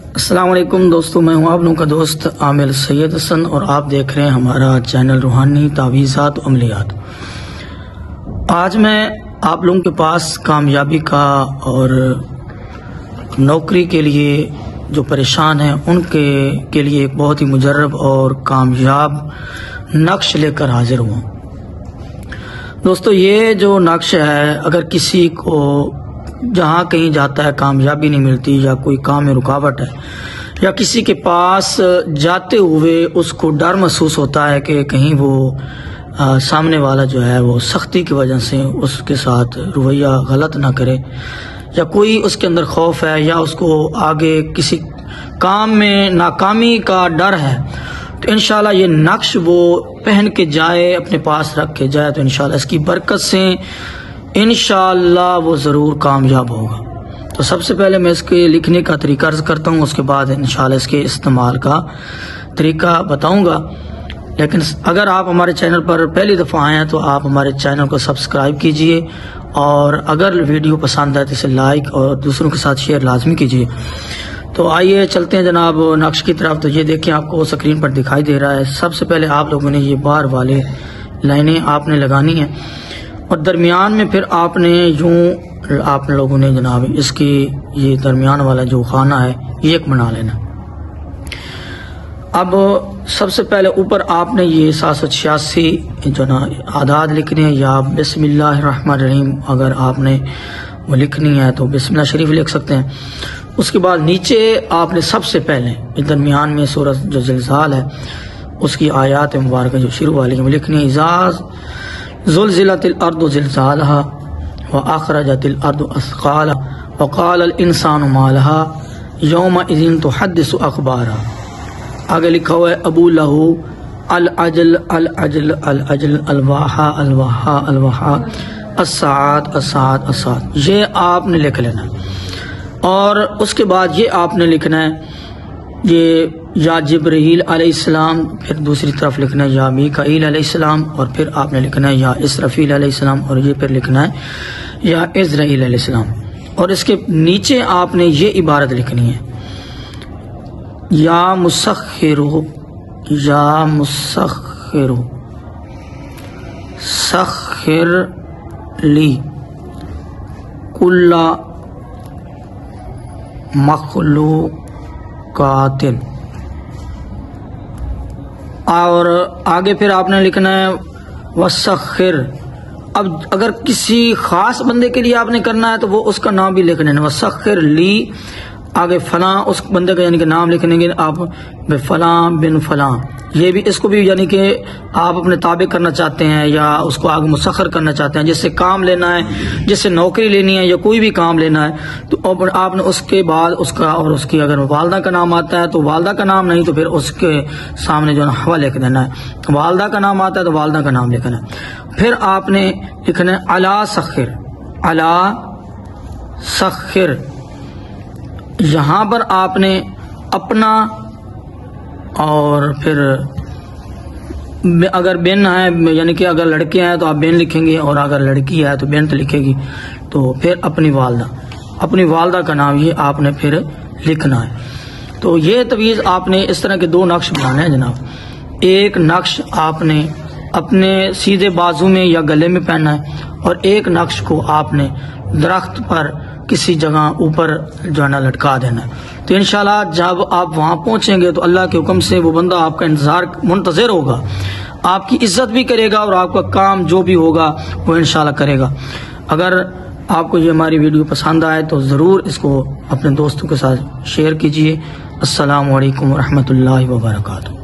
السلام علیکم دوستو، میں ہوں آپ لوگوں کا دوست عامر سید حسن اور آپ دیکھ رہے ہیں ہمارا چینل روحانی تعویذات و عملیات۔ آج میں آپ لوگوں کے پاس کامیابی کا اور نوکری کے لیے جو پریشان ہیں ان کے لیے ایک بہت ہی مجرب اور کامیاب نقش لے کر حاضر ہوں۔ دوستو، یہ جو نقش ہے، اگر کسی کو جہاں کہیں جاتا ہے کامیابی نہیں ملتی یا کوئی کام میں رکاوٹ ہے یا کسی کے پاس جاتے ہوئے اس کو ڈر محسوس ہوتا ہے کہ کہیں وہ سامنے والا جو ہے وہ سختی کی وجہ سے اس کے ساتھ رویہ غلط نہ کرے، یا کوئی اس کے اندر خوف ہے یا اس کو آگے کسی کام میں ناکامی کا ڈر ہے، تو انشاءاللہ یہ نقش وہ پہن کے جائے، اپنے پاس رکھ کے جائے تو انشاءاللہ اس کی برکت سے انشاءاللہ وہ ضرور کامیاب ہوگا۔ تو سب سے پہلے میں اس کے لکھنے کا طریقہ عرض کرتا ہوں، اس کے بعد انشاءاللہ اس کے استعمال کا طریقہ بتاؤں گا۔ لیکن اگر آپ ہمارے چینل پر پہلی دفعہ آئے ہیں تو آپ ہمارے چینل کو سبسکرائب کیجئے، اور اگر ویڈیو پسند آئے تو اسے لائک اور دوسروں کے ساتھ شیئر لازمی کیجئے۔ تو آئیے چلتے ہیں جناب نقش کی طرف۔ تو یہ دیکھیں، آپ کو اسکرین پر دکھائی دے رہا ہے۔ سب سے پہلے آپ لوگوں نے یہ بار والے لائنیں آپ نے لگانی ہیں، اور درمیان میں پھر آپ نے یوں آپ لوگوں نے جناب اس کی یہ درمیان والا جو خانہ ہے یہ ایک بنا لینا۔ اب سب سے پہلے اوپر آپ نے یہ 786 جو نا اعداد لکھنے ہیں، یا بسم اللہ الرحمن الرحیم اگر آپ نے وہ لکھنی ہے تو بسم اللہ شریف لکھ سکتے ہیں۔ اس کے بعد نیچے آپ نے سب سے پہلے درمیان میں سورۃ جو زلزال ہے اس کی آیات مبارکہ جو شروع والی ہیں وہ لکھنی ہے۔ اذا زلزلت الارض زلزالها واخرجت الارض اثقالها وقال الانسان ما لها يومئذ تحدث اخبارها۔ آگے لکھا ہوا ہے ابو لہو العجل العجل العجل الواحا الواحا الواحا الساعات الساعات الساعات، یہ آپ نے لکھ لینا ہے۔ اور اس کے بعد یہ آپ نے لکھنا ہے یہ یا جبرائیل علیہ السلام، پھر دوسری طرف لکھنا ہے یا میکائیل علیہ السلام، اور پھر آپ نے لکھنا ہے یا اسرافیل علیہ السلام، اور یہ پھر لکھنا ہے یا عزرائیل علیہ السلام۔ اور اس کے نیچے آپ نے یہ عبارت لکھنی ہے یا مسخرو یا مسخرو سخر لی کل مخلوقات، اور آگے پھر آپ نے لکھنا ہے وسخر۔ اب اگر کسی خاص بندے کے لیے آپ نے کرنا ہے تو وہ اس کا نام بھی لکھنا ہے، وسخر لی، آگے فلاں اس بندے کا یعنی کہ نام لکھیں گے آپ، فلاں بن فلاں، یہ بھی اس کو بھی یعنی کہ آپ اپنے تابع کرنا چاہتے ہیں یا اس کو آگے مسخر کرنا چاہتے ہیں، جس سے کام لینا ہے، جس سے نوکری لینی ہے یا کوئی بھی کام لینا ہے، تو آپ نے اس کے بعد اس کا اور اس کی اگر والدہ کا نام آتا ہے تو والدہ کا نام، نہیں تو پھر اس کے سامنے جو ہے لکھ دینا ہے۔ والدہ کا نام آتا ہے تو والدہ کا نام لکھنا ہے۔ پھر آپ نے لکھنا ہے علی سخر، علی سخر، یہاں پر آپ نے اپنا، اور پھر اگر بن ہے یعنی کہ اگر لڑکے ہیں تو آپ بن لکھیں گے، اور اگر لڑکی ہے تو بنت لکھے گی، تو پھر اپنی والدہ کا نام یہ آپ نے پھر لکھنا ہے۔ تو یہ تویز آپ نے اس طرح کے دو نقش بنانے ہیں جناب۔ ایک نقش آپ نے اپنے سیدھے بازو میں یا گلے میں پہننا ہے، اور ایک نقش کو آپ نے درخت پر کسی جگہ اوپر جو ہے نا لٹکا دینا ہے۔ تو انشاءاللہ جب آپ وہاں پہنچیں گے تو اللہ کے حکم سے وہ بندہ آپ کا منتظر ہوگا، آپ کی عزت بھی کرے گا، اور آپ کا کام جو بھی ہوگا وہ انشاءاللہ کرے گا۔ اگر آپ کو یہ ہماری ویڈیو پسند آئے تو ضرور اس کو اپنے دوستوں کے ساتھ شیئر کیجئے۔ السلام علیکم ورحمۃ اللہ وبرکاتہ۔